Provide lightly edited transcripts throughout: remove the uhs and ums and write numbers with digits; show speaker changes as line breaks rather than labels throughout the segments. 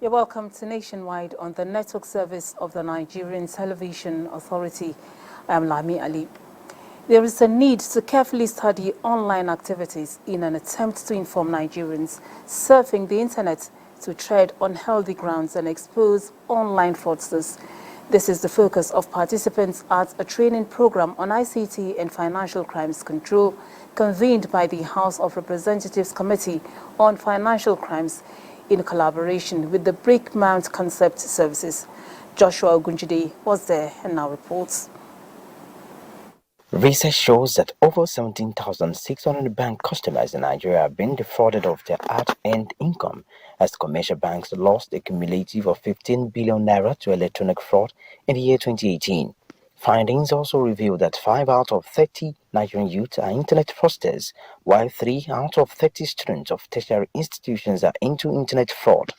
You're welcome to Nationwide on the network service of the Nigerian Television Authority. I am Lami Ali. There is a need to carefully study online activities in an attempt to inform Nigerians surfing the internet to tread on healthy grounds and expose online fraudsters. This is the focus of participants at a training program on ICT and Financial Crimes Control convened by the House of Representatives Committee on Financial Crimes in collaboration with the Brick Mount Concept Services. Joshua Ogunjide was there and now reports.
Research shows that over 17,600 bank customers in Nigeria have been defrauded of their hard-earned income as commercial banks lost a cumulative of 15 billion naira to electronic fraud in the year 2018. Findings also reveal that 5 out of 30 Nigerian youth are internet fraudsters, while 3 out of 30 students of tertiary institutions are into internet fraud.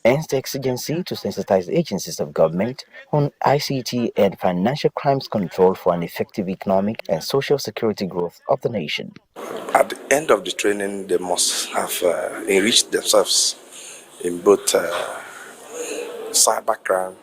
Hence the exigency to sensitize agencies of government on ICT and financial crimes control for an effective economic and social security growth of the nation.
At the end of the training, they must have enriched themselves in both cybercrime,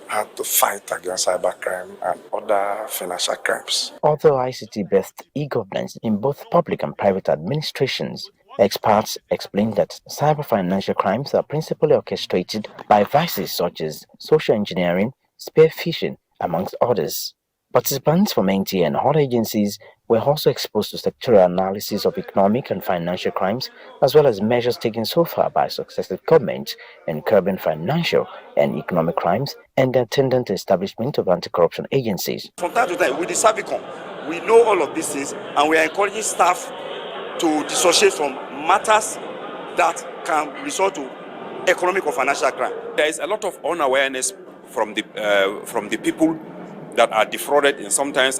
how to fight against cybercrime and other financial crimes.
Although ICT-based e-governance in both public and private administrations, experts explain that cyber financial crimes are principally orchestrated by vices such as social engineering, spear phishing, amongst others. Participants from NTA and other agencies were also exposed to sectoral analysis of economic and financial crimes, as well as measures taken so far by successive governments in curbing financial and economic crimes and the attendant establishment of anti-corruption agencies.
From time to time, with the Savicon, we know all of these things, and we are encouraging staff to dissociate from matters that can result to economic or financial crime.
There is a lot of unawareness from the people that are defrauded and sometimes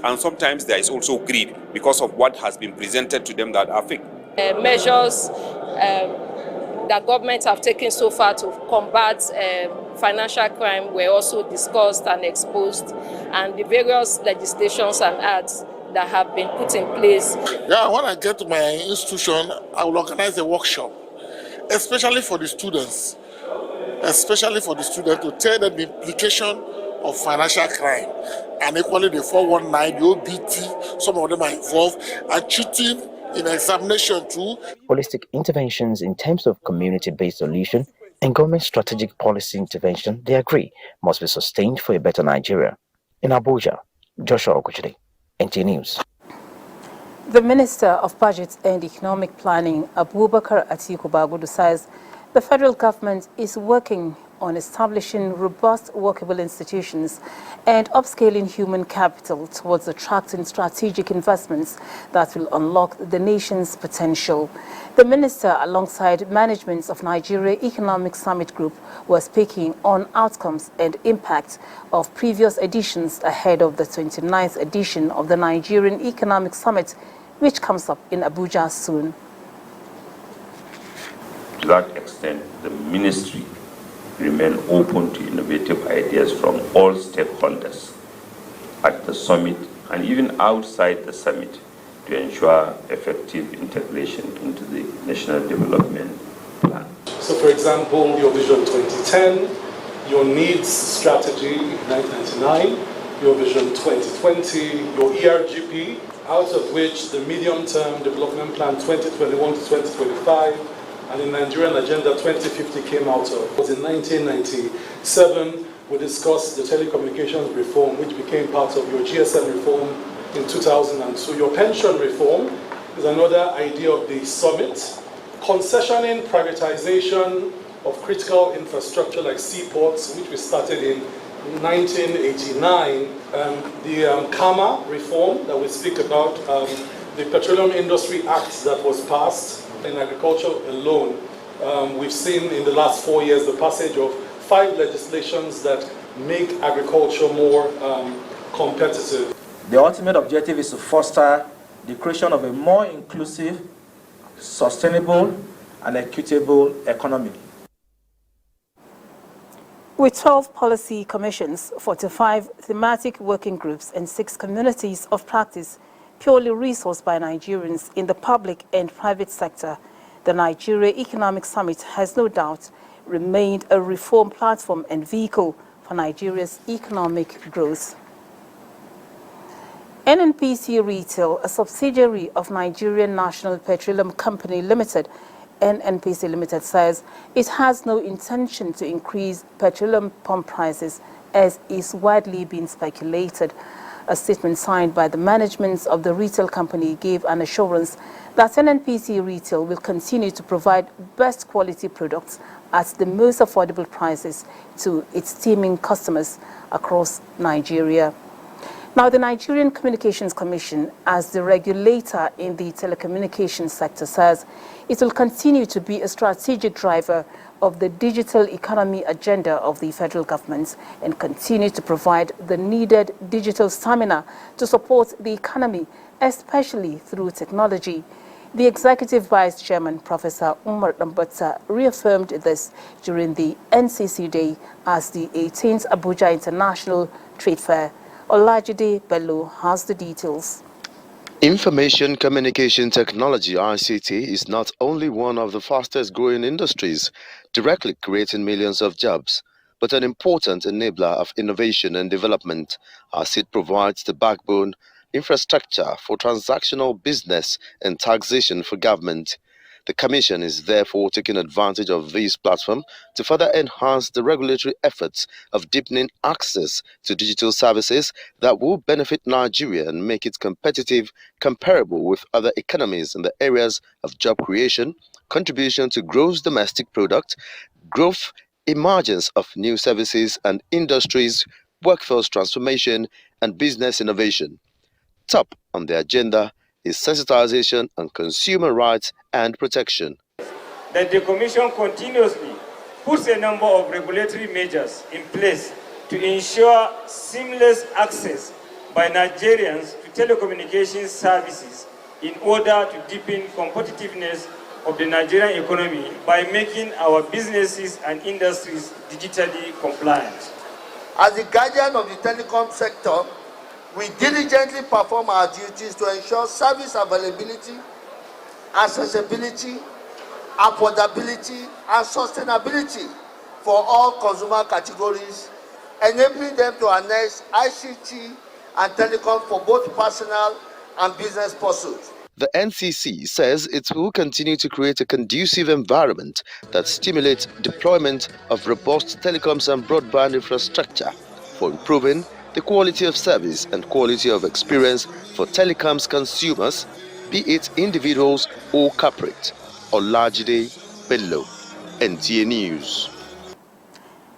there is also greed because of what has been presented to them that are fake.
Measures that governments have taken so far to combat financial crime were also discussed and exposed, and the various legislations and acts that have been put in place.
Yeah, when I get to my institution, I will organize a workshop, especially for the students, to tell them the implication of financial crime, and equally the 419, the OBT, some of them are involved, and cheating in examination too.
Holistic interventions in terms of community-based solution and government strategic policy intervention, they agree, must be sustained for a better Nigeria. In Abuja, Joshua Ogunjide, NTA News.
The Minister of Budget and Economic Planning, Abubakar Atiku Bagudu, says the federal government is working on establishing robust workable institutions and upscaling human capital towards attracting strategic investments that will unlock the nation's potential. The minister, alongside management of Nigeria Economic Summit Group, was speaking on outcomes and impact of previous editions ahead of the 29th edition of the Nigerian Economic Summit, which comes up in Abuja soon.
To that extent, the ministry remain open to innovative ideas from all stakeholders at the summit and even outside the summit to ensure effective integration into the National Development Plan.
So, for example, your Vision 2010, your needs strategy 1999, your Vision 2020, your ERGP, out of which the medium-term development plan 2021 to 2025 and the Nigerian Agenda 2050 came out of. It was in 1997, we discussed the telecommunications reform, which became part of your GSM reform in 2002. Your pension reform is another idea of the summit. Concessioning privatization of critical infrastructure like seaports, which we started in 1989. The KAMA reform that we speak about, The Petroleum Industry Act that was passed in agriculture alone, we've seen in the last 4 years the passage of 5 legislations that make agriculture more competitive.
The ultimate objective is to foster the creation of a more inclusive, sustainable, and equitable economy.
With 12 policy commissions, 45 thematic working groups, and 6 communities of practice purely resourced by Nigerians in the public and private sector, the Nigeria Economic Summit has no doubt remained a reform platform and vehicle for Nigeria's economic growth. NNPC Retail, a subsidiary of Nigerian National Petroleum Company Limited, NNPC Limited, says it has no intention to increase petroleum pump prices as is widely being speculated. A statement signed by the management of the retail company gave an assurance that NNPC Retail will continue to provide best quality products at the most affordable prices to its teeming customers across Nigeria. Now, the Nigerian Communications Commission, as the regulator in the telecommunications sector, says it will continue to be a strategic driver of the digital economy agenda of the federal government and continue to provide the needed digital stamina to support the economy, especially through technology. The Executive Vice Chairman, Professor Umar Dambata, reaffirmed this during the NCC Day as the 18th Abuja International Trade Fair. Olajide Bello has the details.
Information Communication Technology, ICT, is not only one of the fastest growing industries, directly creating millions of jobs, but an important enabler of innovation and development, as it provides the backbone infrastructure for transactional business and taxation for government. The Commission is therefore taking advantage of this platform to further enhance the regulatory efforts of deepening access to digital services that will benefit Nigeria and make it competitive, comparable with other economies in the areas of job creation, contribution to gross domestic product, growth, emergence of new services and industries, workforce transformation, and business innovation. Top on the agenda is sensitization on consumer rights and protection.
That the Commission continuously puts a number of regulatory measures in place to ensure seamless access by Nigerians to telecommunications services in order to deepen competitiveness of the Nigerian economy by making our businesses and industries digitally compliant.
As the guardian of the telecom sector, we diligently perform our duties to ensure service availability, accessibility, affordability, and sustainability for all consumer categories, enabling them to harness ICT and telecom for both personal and business pursuits.
The NCC says it will continue to create a conducive environment that stimulates deployment of robust telecoms and broadband infrastructure for improving the quality of service and quality of experience for telecoms consumers, be it individuals or corporate. Olajide Bello, NTA News.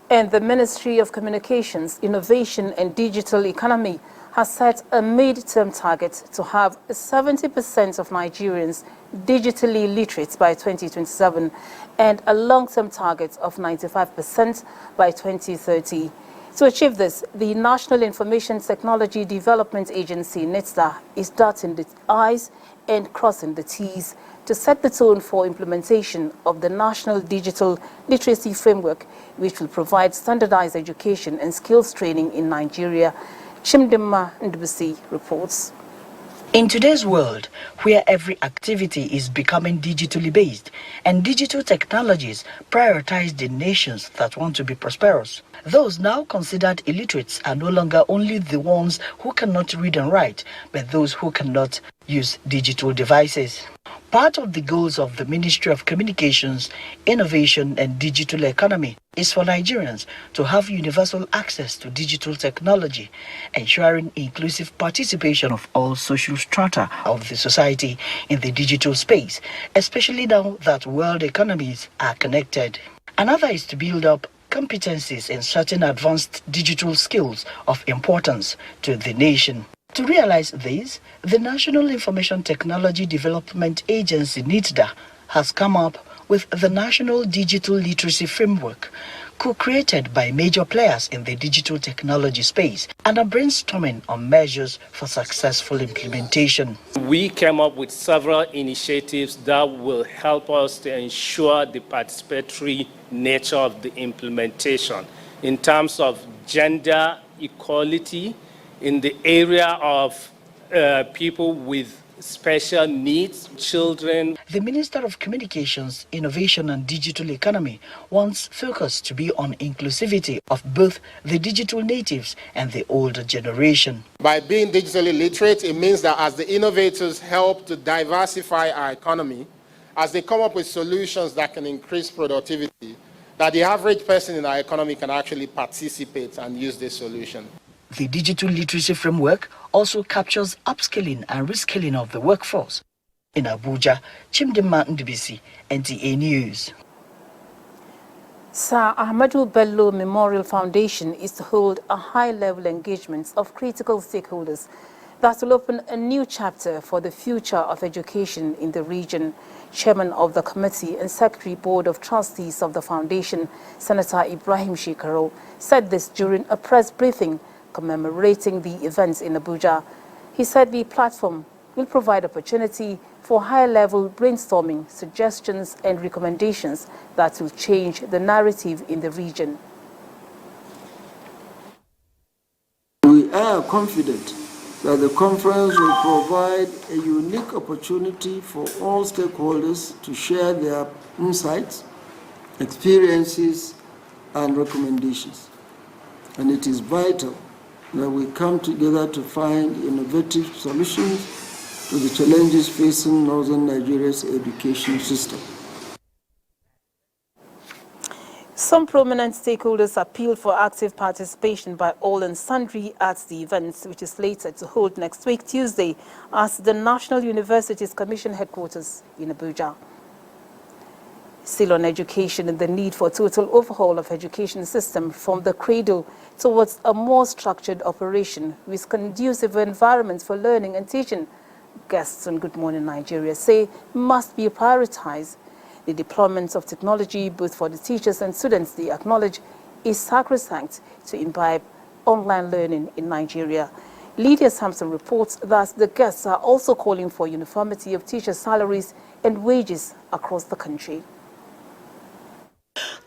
And the Ministry of Communications, Innovation and Digital Economy has set a mid-term target to have 70% of Nigerians digitally literate by 2027 and a long-term target of 95% by 2030. To achieve this, the National Information Technology Development Agency, NITSDA, is dotting the I's and crossing the T's to set the tone for implementation of the National Digital Literacy Framework, which will provide standardized education and skills training in Nigeria. Chimdima Ndubisi reports.
In today's world, where every activity is becoming digitally based and digital technologies prioritize the nations that want to be prosperous, those now considered illiterates are no longer only the ones who cannot read and write, but those who cannot use digital devices. Part of the goals of the Ministry of Communications, Innovation and Digital Economy is for Nigerians to have universal access to digital technology, ensuring inclusive participation of all social strata of the society in the digital space, especially now that world economies are connected. Another is to build up competencies in certain advanced digital skills of importance to the nation. To realize this, the National Information Technology Development Agency, NITDA, has come up with the National Digital Literacy Framework, co-created by major players in the digital technology space, and are brainstorming on measures for successful implementation.
We came up with several initiatives that will help us to ensure the participatory nature of the implementation in terms of gender equality, in the area of people with special needs, children.
The Minister of Communications, Innovation and Digital Economy wants focus to be on inclusivity of both the digital natives and the older generation.
By being digitally literate, it means that as the innovators help to diversify our economy, as they come up with solutions that can increase productivity, that the average person in our economy can actually participate and use this solution.
The digital literacy framework also captures upskilling and reskilling of the workforce. In Abuja, Chimdima Ndubisi, NTA News.
Sir Ahmadu Bello Memorial Foundation is to hold a high-level engagement of critical stakeholders that will open a new chapter for the future of education in the region. Chairman of the committee and Secretary Board of Trustees of the foundation, Senator Ibrahim Shekaro, said this during a press briefing commemorating the events in Abuja. He said the platform will provide opportunity for high-level brainstorming, suggestions and recommendations that will change the narrative in the region.
We are confident that the conference will provide a unique opportunity for all stakeholders to share their insights, experiences and recommendations. And it is vital that we come together to find innovative solutions to the challenges facing northern Nigeria's education system.
Some prominent stakeholders appealed for active participation by all and sundry at the events, which is slated to hold next week, Tuesday, at the National Universities Commission headquarters in Abuja. Still on education and the need for total overhaul of education system from the cradle towards a more structured operation with conducive environments for learning and teaching, guests on Good Morning Nigeria say must be prioritized. The deployment of technology, both for the teachers and students, they acknowledge is sacrosanct to imbibe online learning in Nigeria. Lydia Sampson reports that the guests are also calling for uniformity of teachers' salaries and wages across the country.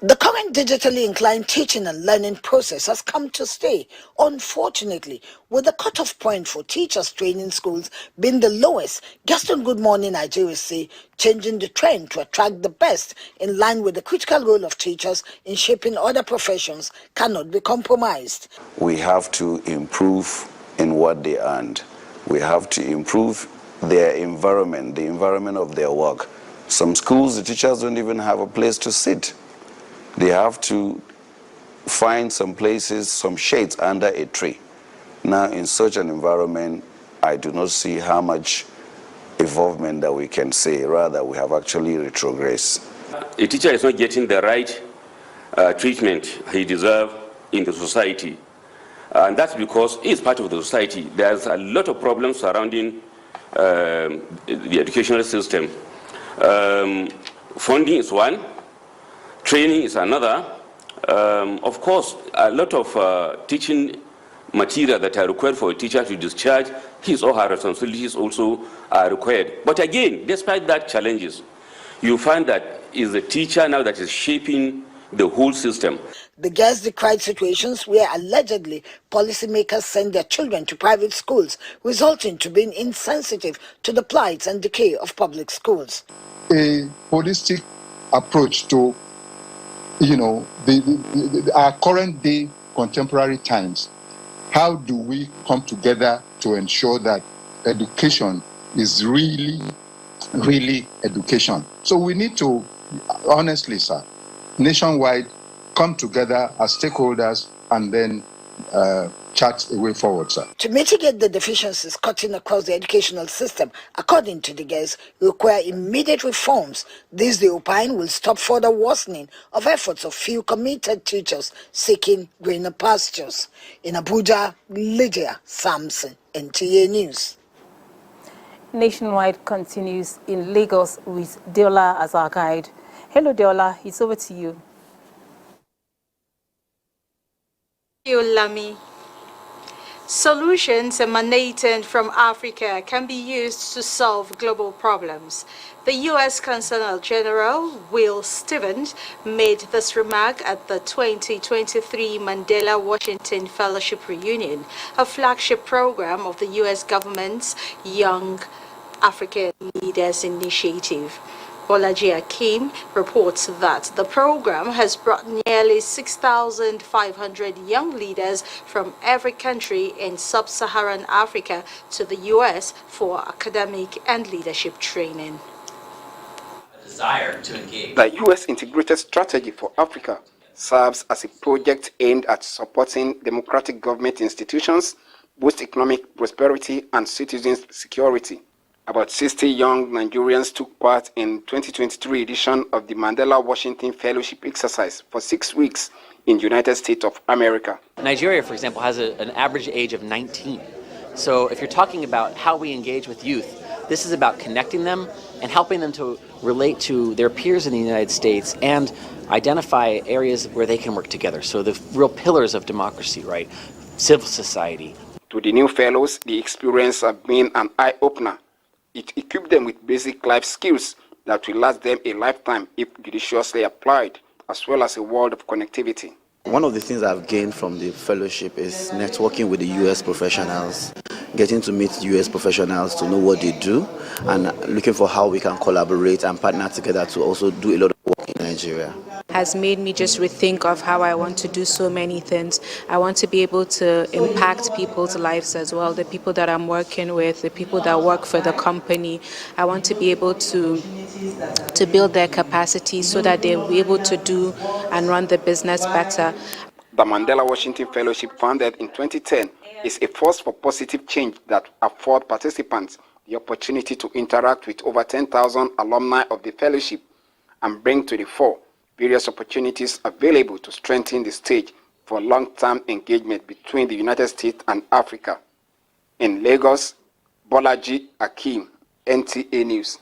The current digitally inclined teaching and learning process has come to stay, unfortunately, with the cutoff point for teachers training schools being the lowest. Guests on Good Morning Nigeria say changing the trend to attract the best in line with the critical role of teachers in shaping other professions cannot be compromised.
We have to improve in what they earned. We have to improve their environment, the environment of their work. Some schools, the teachers don't even have a place to sit. They have to find some places, some shades under a tree. Now, in such an environment, I do not see how much involvement that we can say. Rather, we have actually retrogressed.
A teacher is not getting the right treatment he deserves in the society. And that's because he is part of the society. There's a lot of problems surrounding the educational system. Funding is one. Training is another. Of course, a lot of teaching material that are required for a teacher to discharge his or her responsibilities also are required. But again, despite that challenges, you find that it's the teacher now that is shaping the whole system.
The guests decried situations where allegedly policymakers send their children to private schools, resulting to being insensitive to the plight and decay of public schools.
A holistic approach to our current day contemporary times. How do we come together to ensure that education is really education? So we need to, honestly, sir, nationwide, come together as stakeholders and then chart a way forward, sir.
To mitigate the deficiencies cutting across the educational system, according to the guys, require immediate reforms. This, the opine, will stop further worsening of efforts of few committed teachers seeking greener pastures. In Abuja, Lydia Samson, NTA News.
Nationwide continues in Lagos with Deola as our guide. Hello, Deola. It's over to you.
Thank you, Lami. Solutions emanating from Africa can be used to solve global problems. The U.S. Consul General Will Stevens made this remark at the 2023 Mandela Washington Fellowship Reunion, a flagship program of the U.S. government's Young African Leaders Initiative. Bolaji Akim reports that the program has brought nearly 6,500 young leaders from every country in sub-Saharan Africa to the U.S. for academic and leadership training.
Desire to engage. The U.S. Integrated Strategy for Africa serves as a project aimed at supporting democratic government institutions, boost economic prosperity, and citizens' security. About 60 young Nigerians took part in 2023 edition of the Mandela Washington Fellowship exercise for 6 weeks in the United States of America.
Nigeria, for example, has an average age of 19. So if you're talking about how we engage with youth, this is about connecting them and helping them to relate to their peers in the United States and identify areas where they can work together. So the real pillars of democracy, right? Civil society.
To the new fellows, the experience has been an eye-opener. It equipped them with basic life skills that will last them a lifetime if judiciously applied, as well as a world of connectivity.
One of the things I've gained from the fellowship is networking with the U.S. professionals, getting to meet U.S. professionals to know what they do, and looking for how we can collaborate and partner together to also do a lot of work in Nigeria.
Has made me just rethink of how I want to do so many things. I want to be able to impact people's lives as well, the people that I'm working with, the people that work for the company. I want to be able to build their capacity so that they'll be able to do and run the business better.
The Mandela Washington Fellowship, founded in 2010, is a force for positive change that affords participants the opportunity to interact with over 10,000 alumni of the fellowship and bring to the fore various opportunities available to strengthen the stage for long-term engagement between the United States and Africa. In Lagos, Bolaji Akim, NTA News.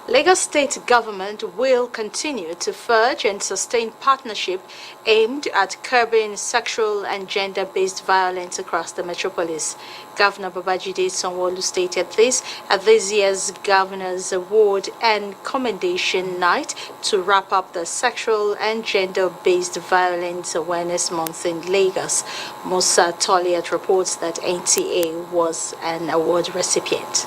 Lagos State government will continue to forge and sustain partnership aimed at curbing sexual and gender-based violence across the metropolis. Governor Babajide Sanwo-Olu stated this at this year's Governor's Award and Commendation Night to wrap up the Sexual and Gender-Based Violence Awareness Month in Lagos. Musa Toliat reports that NTA was an award recipient.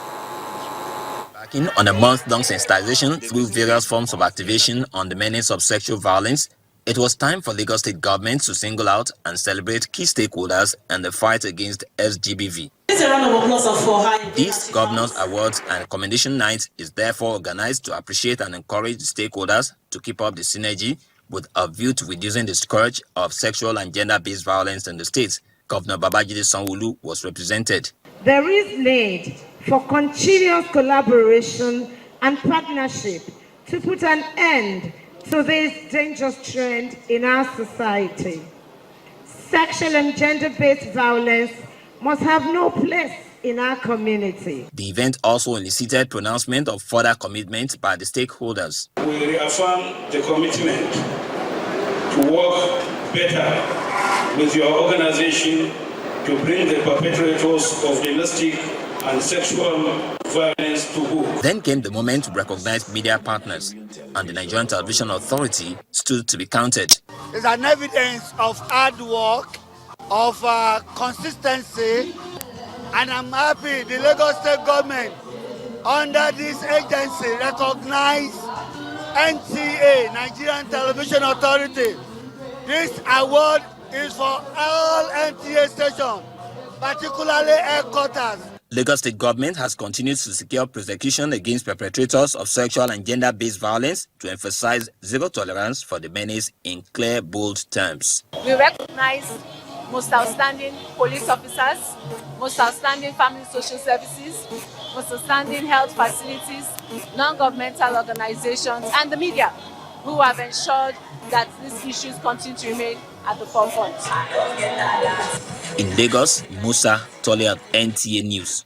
On a month-long sensitization through various forms of activation on the menace of sexual violence, it was time for Lagos State government to single out and celebrate key stakeholders in the fight against SGBV. This Governor's Awards and Commendation Night is therefore organized to appreciate and encourage the stakeholders to keep up the synergy with a view to reducing the scourge of sexual and gender-based violence in the state. Governor Babajide Sanwo-Olu was represented.
There is need for continuous collaboration and partnership to put an end to this dangerous trend in our society. Sexual and gender-based violence must have no place in our community.
The event also elicited pronouncement of further commitment by the stakeholders.
We reaffirm the commitment to work better with your organization to bring the perpetrators of domestic and sexual violence to book.
Then came the moment to recognize media partners, and the Nigerian Television Authority stood to be counted.
It's an evidence of hard work, of consistency, and I'm happy the Lagos State government, under this agency, recognized NTA, Nigerian Television Authority. This award is for all NTA stations, particularly headquarters.
Lagos State government has continued to secure prosecution against perpetrators of sexual and gender-based violence to emphasize zero tolerance for the menace in clear, bold terms.
We recognize
most outstanding police officers, most outstanding family social services, most outstanding health facilities, non-governmental organizations, and the media, who have ensured that these issues continue to remain at the forefront.
In Lagos, Musa Toliat, NTA News.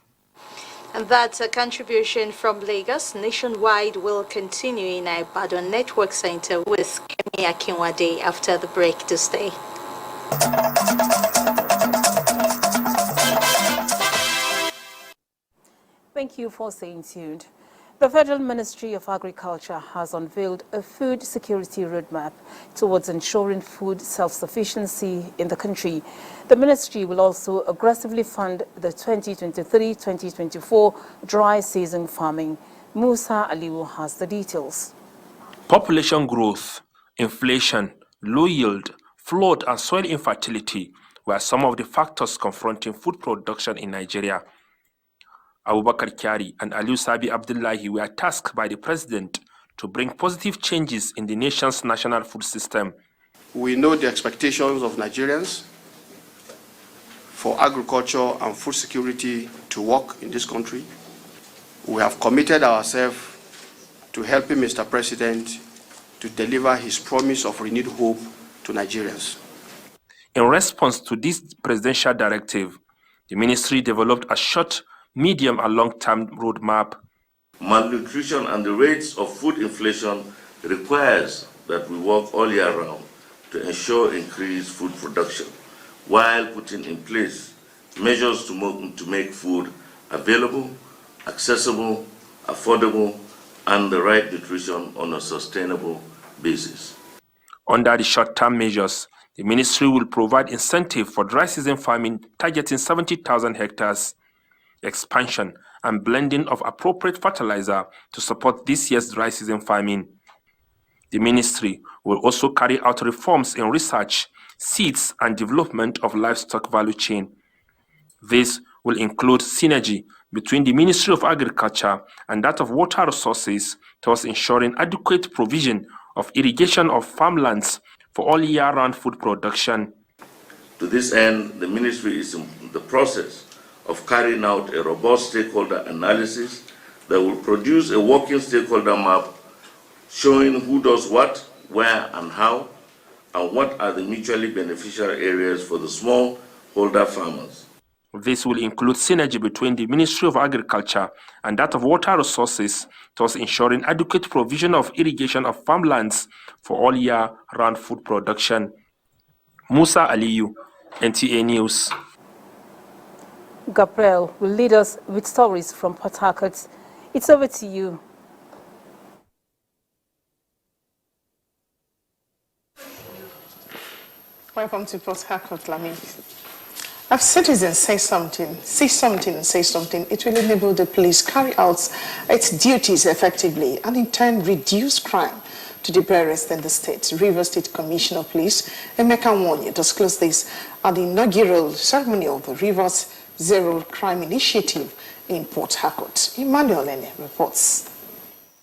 And that's a contribution from Lagos. Nationwide will continue in Ibadan Network Center with Kemi Akinwade after the break to stay.
Thank you for staying tuned. The Federal Ministry of Agriculture has unveiled a food security roadmap towards ensuring food self-sufficiency in the country. The ministry will also aggressively fund the 2023-2024 dry season farming. Musa Aliu has the details.
Population growth, inflation, low yield, flood and soil infertility were some of the factors confronting food production in Nigeria. Abubakar Kyari and Aliu Sabi Abdullahi were tasked by the president to bring positive changes in the nation's national food system.
We know the expectations of Nigerians for agriculture and food security to work in this country. We have committed ourselves to helping Mr. President to deliver his promise of renewed hope to Nigerians.
In response to this presidential directive, the ministry developed a short, medium and long-term roadmap.
Malnutrition and the rates of food inflation requires that we work all year round to ensure increased food production, while putting in place measures to make food available, accessible, affordable, and the right nutrition on a sustainable basis.
Under the short-term measures, the ministry will provide incentive for dry season farming targeting 70,000 hectares, expansion and blending of appropriate fertilizer to support this year's dry season farming. The ministry will also carry out reforms in research, seeds and development of livestock value chain. This will include synergy between the Ministry of Agriculture and that of Water Resources towards ensuring adequate provision of irrigation of farmlands for all year-round food production.
To this end, the ministry is in the process of carrying out a robust stakeholder analysis that will produce a working stakeholder map showing who does what, where and how, and what are the mutually beneficial areas for the smallholder farmers.
This will include synergy between the Ministry of Agriculture and that of Water Resources towards ensuring adequate provision of irrigation of farmlands for all year-round food production. Musa Aliyu, NTA News.
Gabriel will lead us with stories from Port Harcourt. It's over to you.
Welcome to Port Harcourt, Lami. If citizens say something, it will enable the police carry out its duties effectively and in turn reduce crime to the barest in the state. Rivers State Commissioner of Police, Emeka Nwonye, disclosed this at the inaugural ceremony of the Rivers Zero Crime Initiative in Port Harcourt. Emmanuel Ene reports.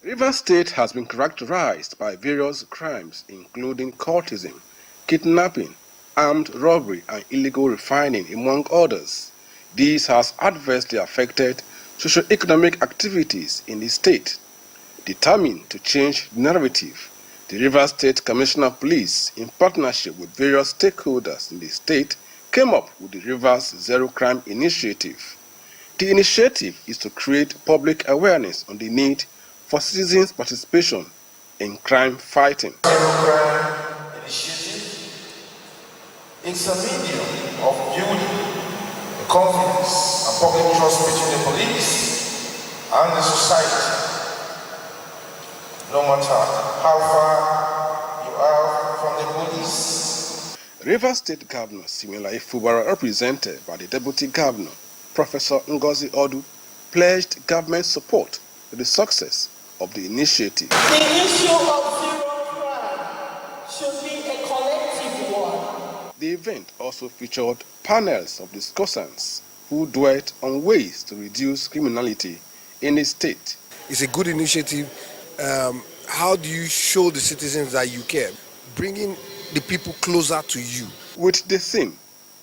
Rivers State has been characterized by various crimes, including cultism, kidnapping, armed robbery, and illegal refining, among others. This has adversely affected socio-economic activities in the state. Determined to change the narrative, the Rivers State Commissioner of Police, in partnership with various stakeholders in the state, came up with the Rivers Zero Crime Initiative. The initiative is to create public awareness on the need for citizens' participation in crime fighting.
Zero Crime Initiative is a medium of building the confidence and public trust between the police and the society, no matter how far you are from the police.
Rivers State Governor Similaye Fubara, represented by the Deputy Governor, Professor Ngozi Odu, pledged government support to the success of the initiative.
The issue of zero crime should be a collective one.
The event also featured panels of discussants who dwelt on ways to reduce criminality in the state.
It's a good initiative. How do you show the citizens that you care? Bringing the people closer to you.
With the theme,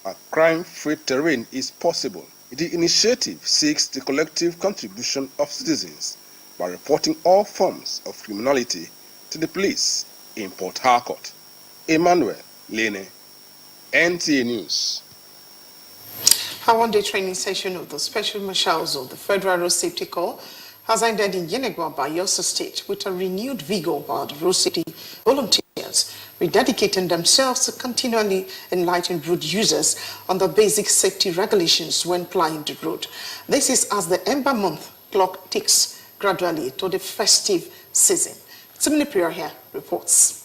A crime-free terrain is possible. The initiative seeks the collective contribution of citizens by reporting all forms of criminality to the police in Port Harcourt. Emmanuel Lene, NTA News.
A one-day training session of the Special Marshals of the Federal Road Safety Corps has ended in Yenegua, Bayelsa State, with a renewed vigor while the road safety volunteers rededicating themselves to continually enlighten road users on the basic safety regulations when plying the road. This is as the Ember Month clock ticks gradually to the festive season. Simone Prior here reports.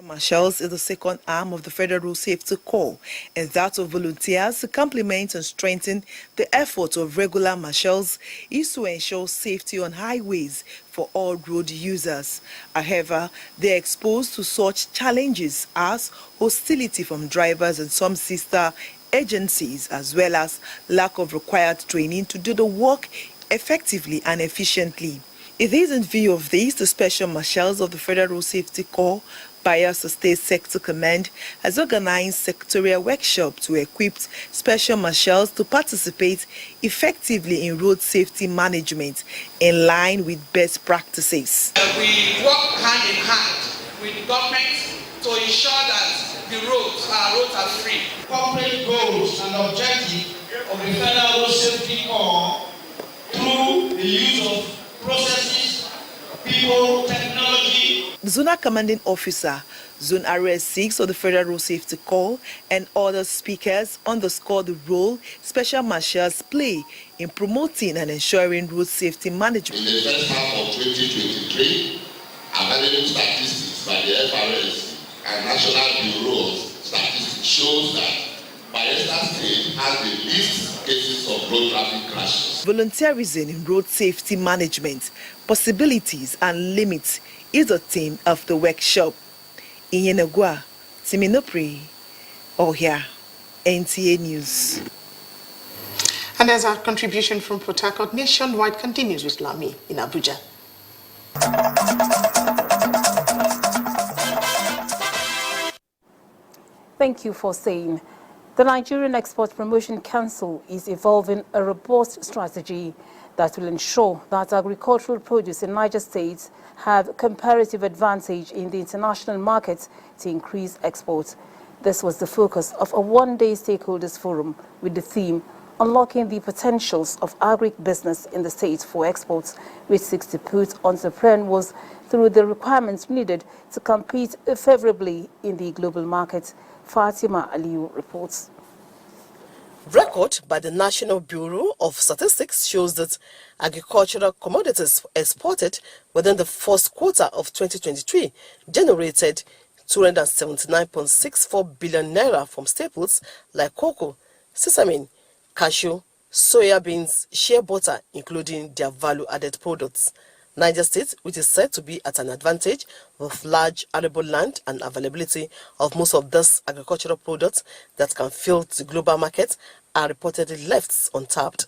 Marshals is the second arm of the Federal Road Safety Corps, and that of volunteers to complement and strengthen the effort of regular marshals is to ensure safety on highways for all road users. However, they are exposed to such challenges as hostility from drivers and some sister agencies, as well as lack of required training to do the work effectively and efficiently. It is in view of this, the Special Marshals of the Federal Road Safety Corps, Bayelsa State Sector Command, has organized sectorial workshop to equip Special Marshals to participate effectively in road safety management in line with best practices.
We work hand in hand with the government to ensure that the our roads are free. Corporate goals and objectives of the Federal Road Safety Corps through the use of processes, people, technology.
The Zonal Commanding Officer, Zone Area 6 of the Federal Road Safety Corps, and other speakers underscore the role Special Marshals play in promoting and ensuring road safety management.
In the first half of 2023, available statistics by the FRS and National Bureau of Statistics shows that Bayelsa State has the least cases of road traffic crashes.
Volunteerism in road safety management, possibilities and limits is the theme of the workshop. In Yenegua, Timinopri, Ohia, NTA News.
And as our contribution from Port Harcourt, Nationwide continues with Lami in Abuja.
Thank you for saying. The Nigerian Export Promotion Council is evolving a robust strategy that will ensure that agricultural produce in Niger State have comparative advantage in the international market to increase exports. This was the focus of a one-day stakeholders forum with the theme Unlocking the Potentials of Agribusiness in the State for Exports, which seeks to put entrepreneurs through the requirements needed to compete favorably in the global market. Fatima Aliyu reports.
Record by the National Bureau of Statistics shows that agricultural commodities exported within the first quarter of 2023 generated 279.64 billion naira from staples like cocoa, sesame, cashew, soya beans, shea butter, including their value-added products. Niger State, which is said to be at an advantage with large arable land and availability of most of these agricultural products that can fill the global market, are reportedly left untapped.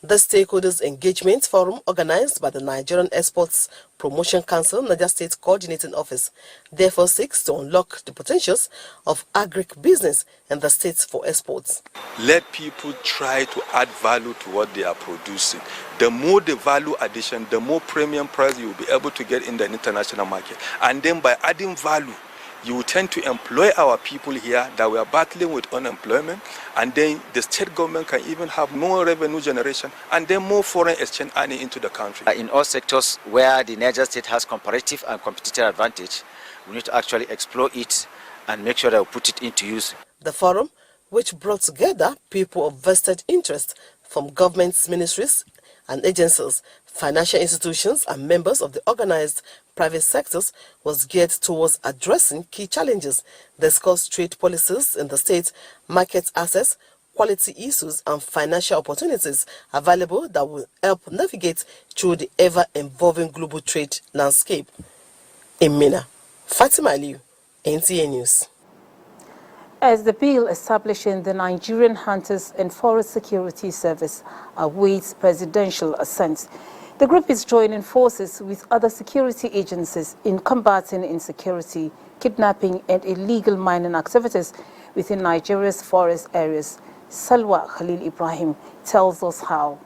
The Stakeholders Engagement Forum, organized by the Nigerian Exports Promotion Council, Niger State Coordinating Office, therefore seeks to unlock the potentials of agribusiness in the states for exports.
Let people try to add value to what they are producing. The more the value addition, the more premium price you will be able to get in the international market. And then by adding value, you will tend to employ our people here that we are battling with unemployment, and then the state government can even have more revenue generation and then more foreign exchange earning into the country.
In all sectors where the Niger State has comparative and competitive advantage, we need to actually explore it and make sure that we put it into use.
The forum, which brought together people of vested interest from government ministries and agencies, financial institutions, and members of the organized private sectors, was geared towards addressing key challenges, discuss trade policies in the state, market access, quality issues, and financial opportunities available that will help navigate through the ever-evolving global trade landscape. In Mina, Fatima Aliyu, NTA News.
As the bill establishing the Nigerian Hunters and Forest Security Service awaits presidential assent, The group is joining forces with other security agencies in combating insecurity, kidnapping and illegal mining activities within Nigeria's forest areas. Salwa Khalil Ibrahim tells us how.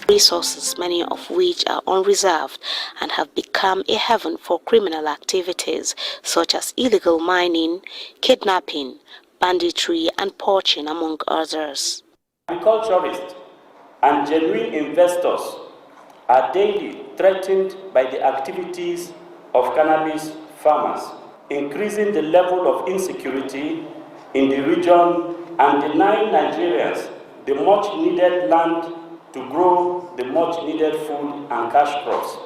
Resources, many of which are unreserved and have become a haven for criminal activities such as illegal mining, kidnapping, banditry and poaching, among others.
Agriculturists and genuine investors are daily threatened by the activities of cannabis farmers, increasing the level of insecurity in the region and denying Nigerians the much-needed land to grow the much-needed food and cash crops.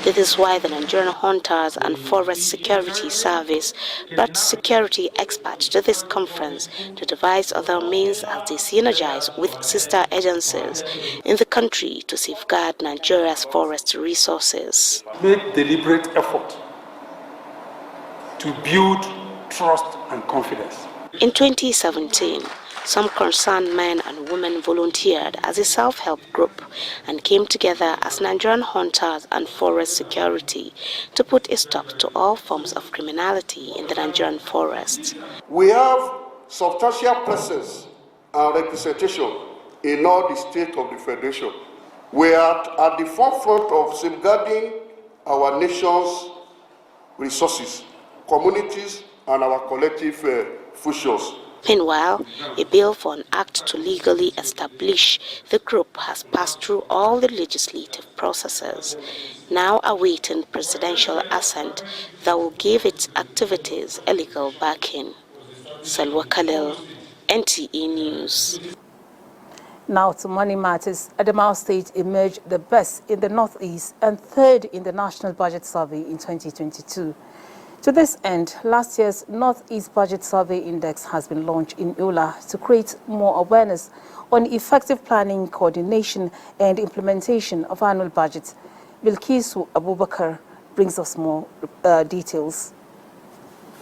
This is why the Nigerian Hunters and Forest Security Service brought security experts to this conference to devise other means as they synergize with sister agencies in the country to safeguard Nigeria's forest resources.
Make deliberate effort to build trust and confidence.
In 2017, some concerned men and women volunteered as a self-help group and came together as Nigerian Hunters and Forest Security to put a stop to all forms of criminality in the Nigerian forests.
We have substantial presence and representation in all the states of the Federation. We are at the forefront of safeguarding our nation's resources, communities, and our collective futures.
Meanwhile, a bill for an act to legally establish the group has passed through all the legislative processes, now awaiting presidential assent that will give its activities a legal backing. Salwa Khalil, NTA News.
Now to money matters. Adamawa State emerged the best in the Northeast and third in the National Budget Survey in 2022. To this end, last year's Northeast Budget Survey Index has been launched in Yola to create more awareness on effective planning, coordination and implementation of annual budgets. Bilkisu Abubakar brings us more details.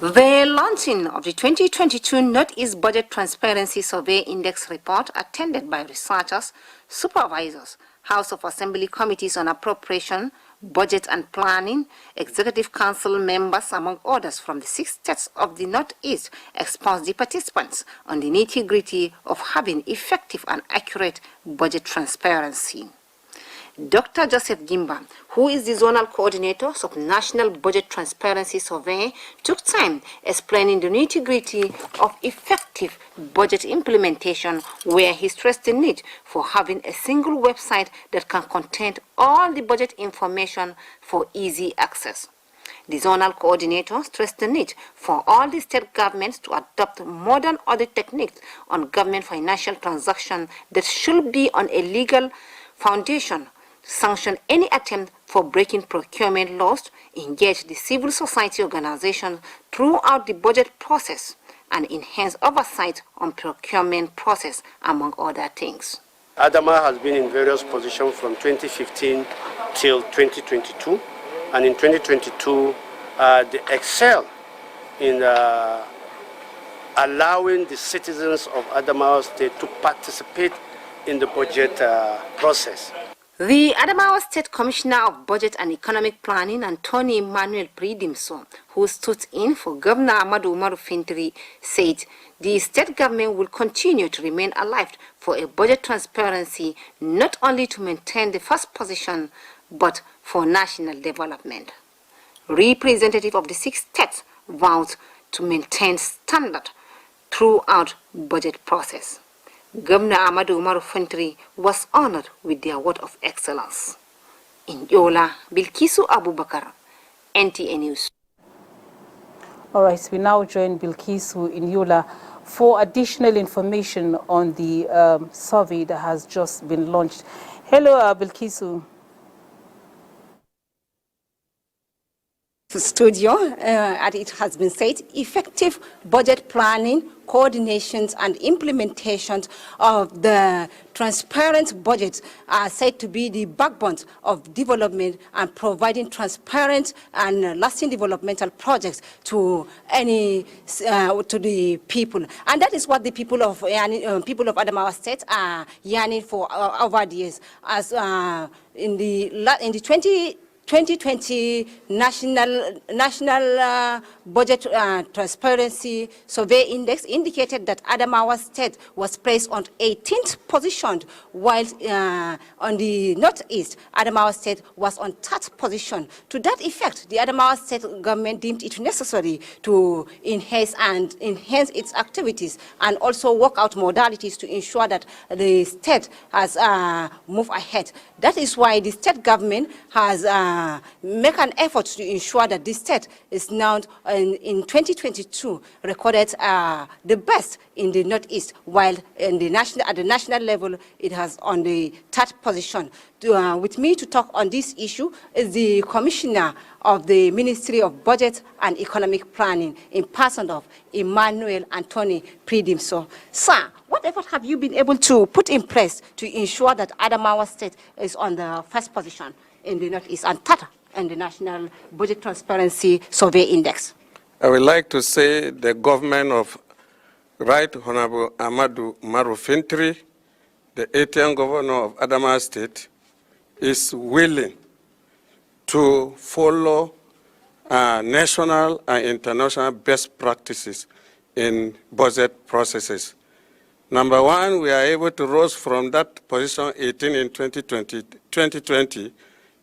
The launching of the 2022 Northeast Budget Transparency Survey Index report, attended by researchers, supervisors, House of Assembly committees on appropriation, budget and planning, executive council members, among others from the 6 states of the Northeast, exposed the participants on the nitty-gritty of having effective and accurate budget transparency. Dr. Joseph Gimba, who is the zonal coordinator of National Budget Transparency Survey, took time explaining the nitty-gritty of effective budget implementation, where he stressed the need for having a single website that can contain all the budget information for easy access. The zonal coordinator stressed the need for all the state governments to adopt modern audit techniques on government financial transactions that should be on a legal foundation, sanction any attempt for breaking procurement laws, engage the civil society organizations throughout the budget process, and enhance oversight on procurement process, among other things.
Adama has been in various positions from 2015 till 2022, and in 2022 they excel in allowing the citizens of Adamawa State to participate in the budget process.
The Adamawa State Commissioner of Budget and Economic Planning, Anthony Emmanuel Pridimso, who stood in for Governor Ahmadu Umaru Fintiri, said the state government will continue to remain alive for a budget transparency, not only to maintain the first position, but for national development. Representative of the 6 states vowed to maintain standard throughout budget process. Governor Ahmadu Umaru Fintiri was honored with the Award of Excellence. In Yola, Bilkisu Abubakar, NTA News.
All right, we now join Bilkisu in Yola for additional information on the survey that has just been launched. Hello, Bilkisu.
studio, as it has been said, effective budget planning, coordinations and implementations of the transparent budget are said to be the backbone of development and providing transparent and lasting developmental projects to to the people. And that is what the people of Adamawa State are yearning for over the years. As in the 2020 National Budget Transparency Survey Index indicated that Adamawa State was placed on 18th position, while on the Northeast, Adamawa State was on 3rd position. To that effect, the Adamawa State government deemed it necessary to enhance its activities and also work out modalities to ensure that the state has moved ahead. That is why the state government has made an effort to ensure that the state is now in 2022 recorded the best in the Northeast, while at the national level it has on the 3rd position. With me to talk on this issue is the Commissioner of the Ministry of Budget and Economic Planning in person of Emmanuel Anthony Pridimso. Sir, what effort have you been able to put in place to ensure that Adamawa State is on the 1st position in the Northeast and 3rd in the National Budget Transparency Survey Index?
I would like to say the government of Right Honorable Amadou Umaru Fintri, the 18th governor of Adamawa State, is willing to follow national and international best practices in budget processes. Number one, we are able to rise from that position 18 in 2020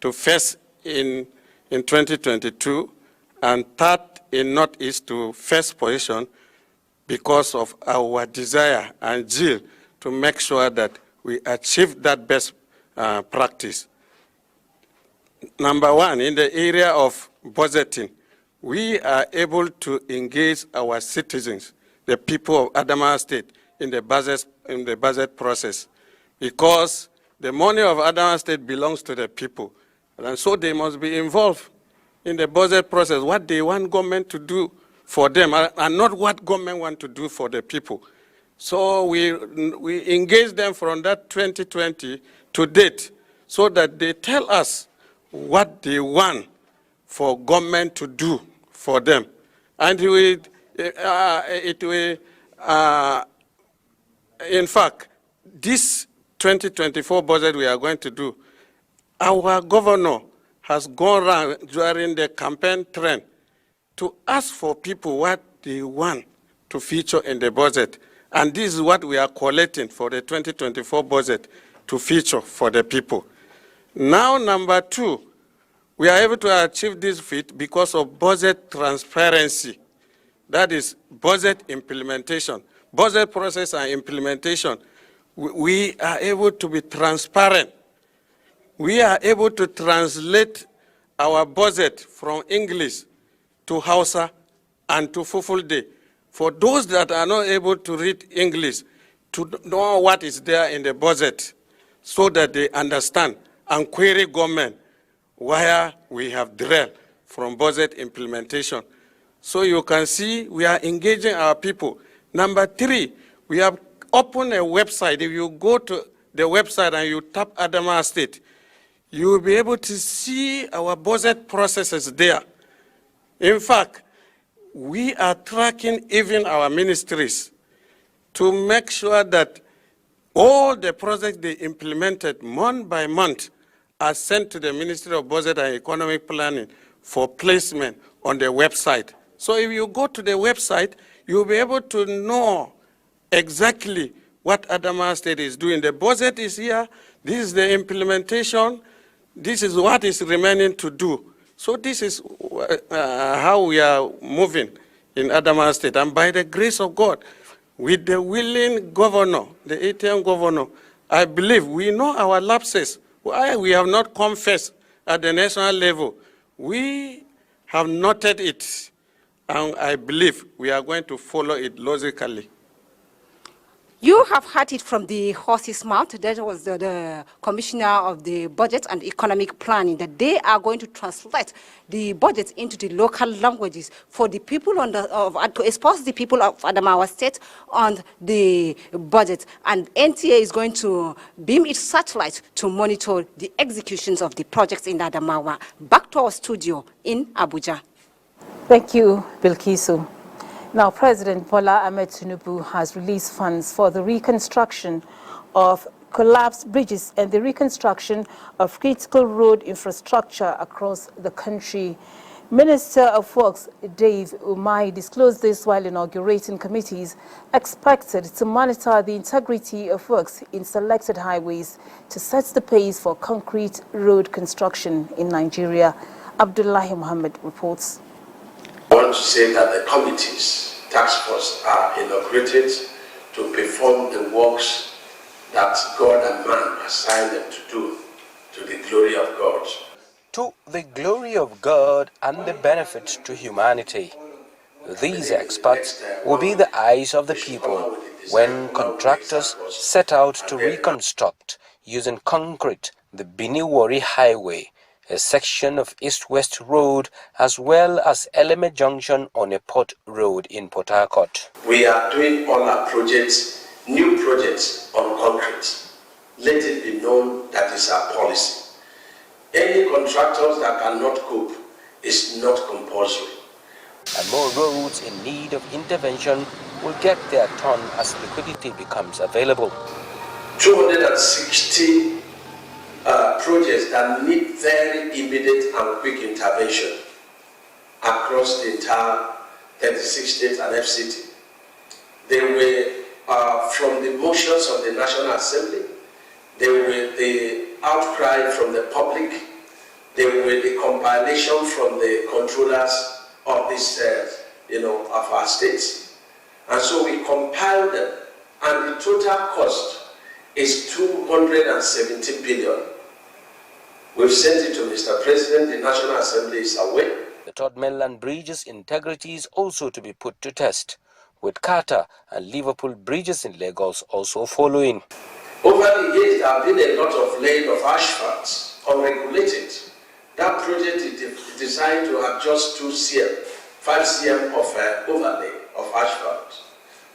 to 1st in 2022 and 3rd in Northeast to 1st position because of our desire and zeal to make sure that we achieve that best practice. Number one, in the area of budgeting, we are able to engage our citizens, the people of Adamawa State, in the budget process, because the money of Adamawa State belongs to the people, and so they must be involved in the budget process, what they want government to do for them, and not what government want to do for the people. So we engage them from that 2020 to date, so that they tell us what they want for government to do for them. And it will in fact, this 2024 budget we are going to do, our governor has gone around during the campaign trend to ask for people what they want to feature in the budget. And this is what we are collecting for the 2024 budget to feature for the people. Now, number two, we are able to achieve this feat because of budget transparency. That is budget implementation. Budget process and implementation. We are able to be transparent. We are able to translate our budget from English to Hausa and to Fulfulde. For those that are not able to read English, to know what is there in the budget so that they understand and query government where we have derailed from budget implementation. So you can see we are engaging our people. Number three, we have opened a website. If you go to the website and you tap Adamawa State, you will be able to see our budget processes there. In fact, we are tracking even our ministries to make sure that all the projects they implemented month by month are sent to the Ministry of Budget and Economic Planning for placement on the website. So if you go to the website, you'll be able to know exactly what Adamawa State is doing. The budget is here, this is the implementation, this is what is remaining to do. So this is how we are moving in Adamawa State. And by the grace of God, with the willing governor, the 18th governor, I believe we know our lapses. Why we have not confessed at the national level. We have noted it, and I believe we are going to follow it logically.
You have heard it from the horse's mouth. That was the Commissioner of the Budget and Economic Planning, that they are going to translate the budget into the local languages for the people to expose the people of Adamawa State on the budget. And NTA is going to beam its satellite to monitor the executions of the projects in Adamawa. Back to our studio in Abuja.
Thank you, Bilkisu. Now, President Bola Ahmed Tinubu has released funds for the reconstruction of collapsed bridges and the reconstruction of critical road infrastructure across the country. Minister of Works Dave Umahi disclosed this while inaugurating committees expected to monitor the integrity of works in selected highways to set the pace for concrete road construction in Nigeria. Abdullahi Muhammad reports.
I want to say that the committees, task force, are inaugurated to perform the works that God and man assigned them to do, to the glory of God.
To the glory of God and the benefit to humanity. These experts will be the eyes of the people when contractors set out to reconstruct using concrete the Bini-Warri Highway, a section of East-West Road, as well as Eleme Junction on a port road in Port Harcourt.
We are doing all our projects, new projects on concrete. Let it be known that is our policy. Any contractors that cannot cope is not compulsory.
And more roads in need of intervention will get their turn as liquidity becomes available.
260 projects that need very immediate and quick intervention across the entire 36 states and FCT. They were from the motions of the National Assembly, they were the outcry from the public, they were the compilation from the controllers of this, of our states. And so we compiled them, and the total cost is 270 billion. We've sent it to Mr. President, the National Assembly is aware.
The Third Mainland Bridge's integrity is also to be put to test, with Carter and Liverpool bridges in Lagos also following.
Over the years, there have been a lot of laying of asphalt, unregulated. That project is designed to have just 2 cm, 5 cm of overlay of asphalt,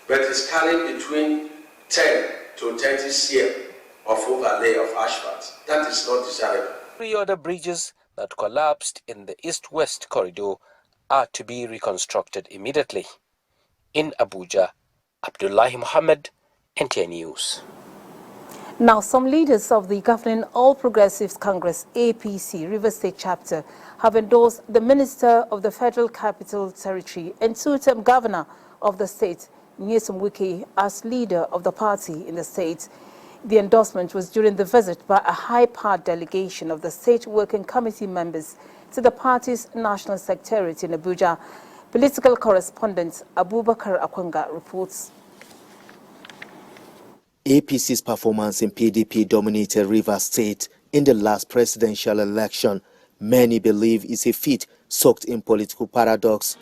but it's carrying between 10 to 30 cm of overlay of asphalt. That is not desirable.
3 other bridges that collapsed in the East-West corridor are to be reconstructed immediately. In Abuja, Abdullahi Muhammad, NTA News.
Now, some leaders of the governing All Progressives Congress, APC, Rivers State Chapter, have endorsed the Minister of the Federal Capital Territory and two-term governor of the state, Nyesom Wike, as leader of the party in the state. The endorsement was during the visit by a high-powered delegation of the State Working Committee members to the party's National Secretariat in Abuja. Political correspondent Abubakar Akwanga reports.
APC's performance in PDP-dominated Rivers State in the last presidential election, many believe is a feat soaked in political paradox.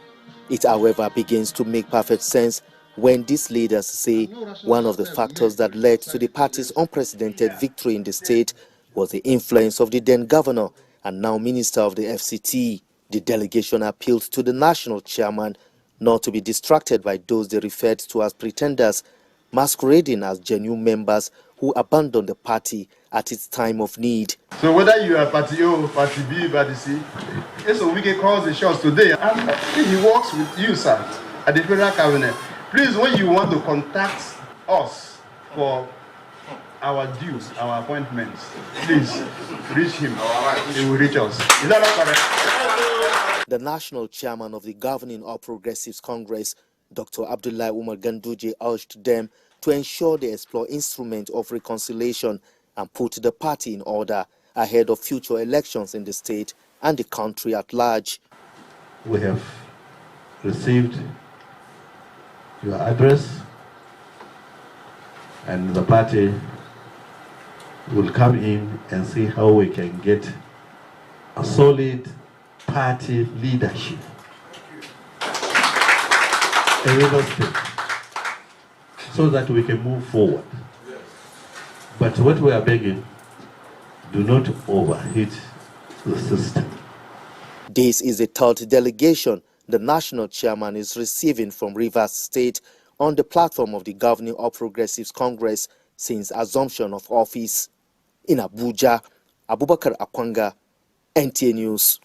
It, however, begins to make perfect sense when these leaders say one of the factors that led to the party's unprecedented victory in the state was the influence of the then governor and now minister of the FCT. The delegation appealed to the national chairman not to be distracted by those they referred to as pretenders, masquerading as genuine members who abandoned the party at its time of need.
So whether you are party O, party B, party C, Nyesom Wike calls the shots today, and he works with you, sir, at the federal cabinet. Please, when you want to contact us for our dues, our appointments, please reach him. He will reach us. Is that not correct?
The national chairman of the governing All Progressives Congress, Dr. Abdullahi Umar Ganduje, urged them to ensure they explore instruments of reconciliation and put the party in order ahead of future elections in the state and the country at large.
We have received your address, and the party will come in and see how we can get a solid party leadership in Rivers State.
so that we can move forward. But what we are begging, do not overheat the system.
This is the third delegation the national chairman is receiving from Rivers State on the platform of the governing All Progressives Congress since assumption of office. In Abuja, Abubakar Akwanga, NTA News.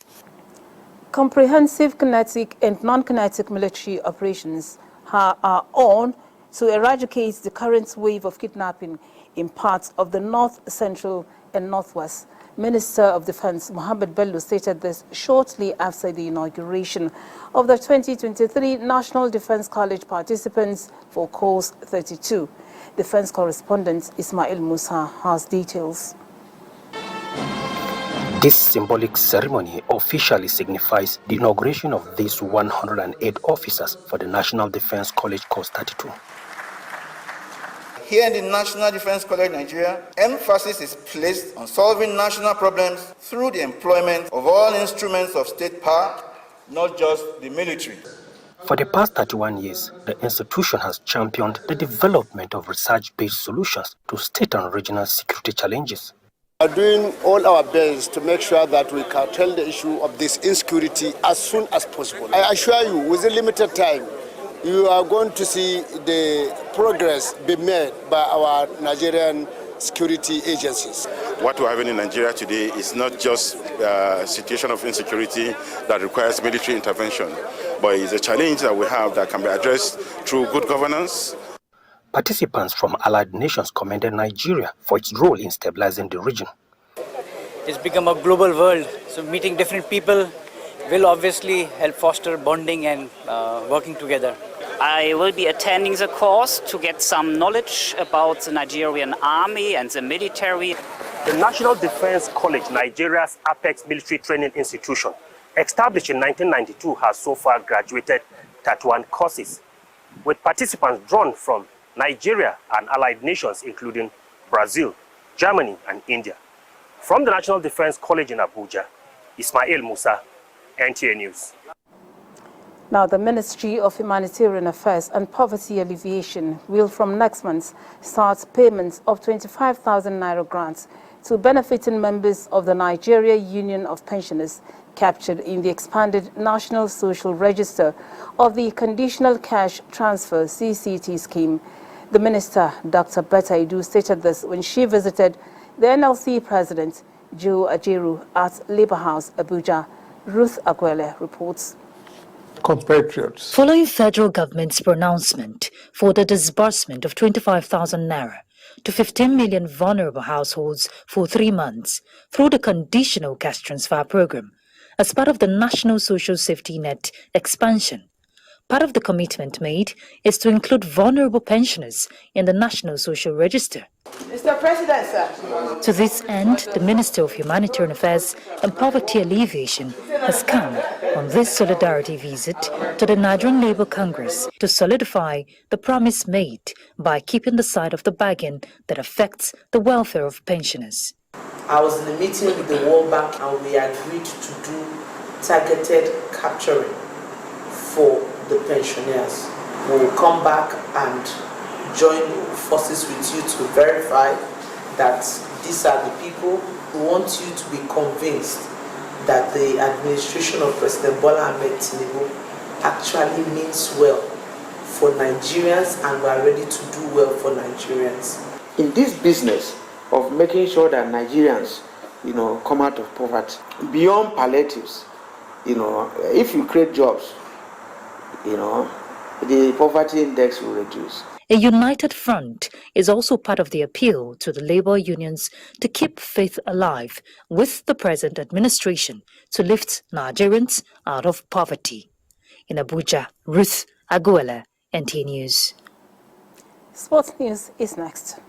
Comprehensive kinetic and non-kinetic military operations are on to eradicate the current wave of kidnapping in parts of the north, central, and northwest. Minister of Defense Mohammed Bello stated this shortly after the inauguration of the 2023 National Defense College participants for Course 32. Defense correspondent Ismail Musa has details.
This symbolic ceremony officially signifies the inauguration of these 108 officers for the National Defense College Course 32.
Here in the National Defense College Nigeria, emphasis is placed on solving national problems through the employment of all instruments of state power, not just the military.
For the past 31 years, the institution has championed the development of research-based solutions to state and regional security challenges.
We are doing all our best to make sure that we curtail the issue of this insecurity as soon as possible. I assure you, within limited time, you are going to see the progress be made by our Nigerian security agencies.
What we're having in Nigeria today is not just a situation of insecurity that requires military intervention, but it's a challenge that we have that can be addressed through good governance.
Participants from allied nations commended Nigeria for its role in stabilizing the region.
It's become a global world, so meeting different people will obviously help foster bonding and working together.
I will be attending the course to get some knowledge about the Nigerian army and the military.
The National Defense College, Nigeria's apex military training institution, established in 1992, has so far graduated 31 courses, with participants drawn from Nigeria and allied nations, including Brazil, Germany, and India. From the National Defense College in Abuja, Ismail Musa, NTA News.
Now, the Ministry of Humanitarian Affairs and Poverty Alleviation will from next month start payments of 25,000 Naira grants to benefiting members of the Nigeria Union of Pensioners captured in the expanded National Social Register of the Conditional Cash Transfer CCT scheme. The Minister, Dr. Betta Idu, stated this when she visited the NLC President, Joe Ajeru, at Labour House, Abuja. Ruth Aguele reports.
Compatriots. Following federal government's pronouncement for the disbursement of 25,000 Naira to 15 million vulnerable households for 3 months through the Conditional Cash Transfer Program as part of the National Social Safety Net expansion, part of the commitment made is to include vulnerable pensioners in the National Social Register.
Mr. President, sir.
To this end, the Minister of Humanitarian Affairs and Poverty Alleviation has come on this solidarity visit to the Nigerian Labour Congress to solidify the promise made by keeping the side of the bargain that affects the welfare of pensioners.
I was in a meeting with the World Bank and we agreed to do targeted capturing for the pensioners. We will come back and join forces with you to verify that these are the people. We want you to be convinced that the administration of President Bola Ahmed Tinubu actually means well for Nigerians and we are ready to do well for Nigerians.
In this business of making sure that Nigerians, come out of poverty, beyond palliatives, if you create jobs, the poverty index will reduce.
A united front is also part of the appeal to the labor unions to keep faith alive with the present administration to lift Nigerians out of poverty. In Abuja, Ruth Aguela, NTA News.
Sports news is next.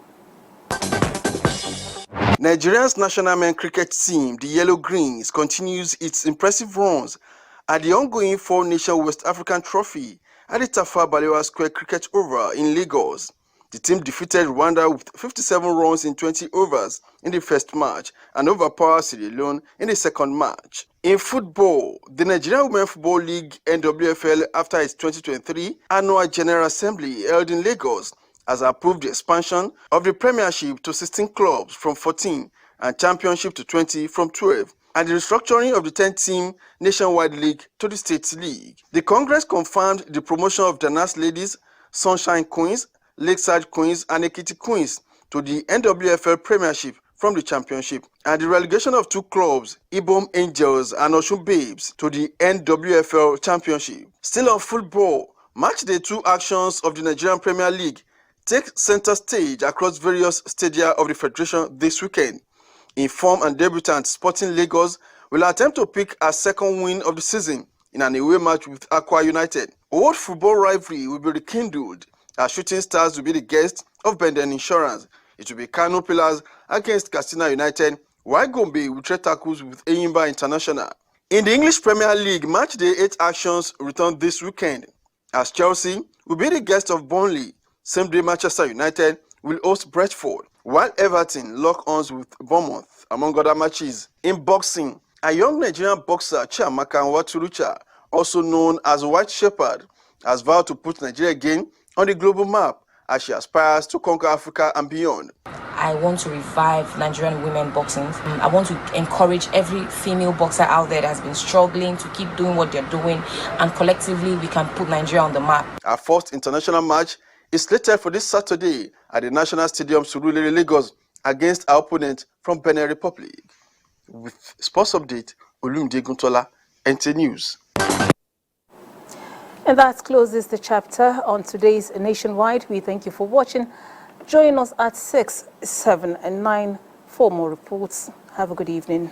Nigeria's national men cricket team, the Yellow Greens, continues its impressive runs at the ongoing Four-Nation West African Trophy at the Tafawa Balewa Square Cricket Oval in Lagos. The team defeated Rwanda with 57 runs in 20 overs in the first match and overpowered Sierra Leone in the second match. In football, the Nigerian Women Football League (NWFL), after its 2023 annual General Assembly held in Lagos, has approved the expansion of the Premiership to 16 clubs from 14 and Championship to 20 from 12, and the restructuring of the 10-team nationwide league to the State League. The Congress confirmed the promotion of Danas Ladies, Sunshine Queens, Lakeside Queens, and Ekiti Queens to the NWFL Premiership from the Championship, and the relegation of 2 clubs, Ibom Angels and Osun Babes, to the NWFL Championship. Still on football, Match Day 2 actions of the Nigerian Premier League take center stage across various stadia of the Federation this weekend. Informed and debutant Sporting Lagos will attempt to pick a second win of the season in an away match with Aqua United. Old football rivalry will be rekindled as Shooting Stars will be the guests of Benden Insurance. It will be Kano Pillars against Katsina United, while Gombe will trade tackles with Enyimba International. In the English Premier League, Match Day 8 actions return this weekend as Chelsea will be the guest of Burnley. Same day Manchester United will host Brentford, while Everton lock arms with Bournemouth, among other matches. In boxing, a young Nigerian boxer, Chiamaka Nwaturucha, also known as White Shepherd, has vowed to put Nigeria again on the global map as she aspires to conquer Africa and beyond.
I want to revive Nigerian women boxing. I want to encourage every female boxer out there that has been struggling to keep doing what they're doing, and collectively we can put Nigeria on the map. Our
first international match is slated for this Saturday at the National Stadium, Surulere, Lagos, against our opponent from Benin Republic. With sports update, Olumide Guntola, NT News.
And that closes the chapter on today's Nationwide. We thank you for watching. Join us at 6, 7, and 9 for more reports. Have a good evening.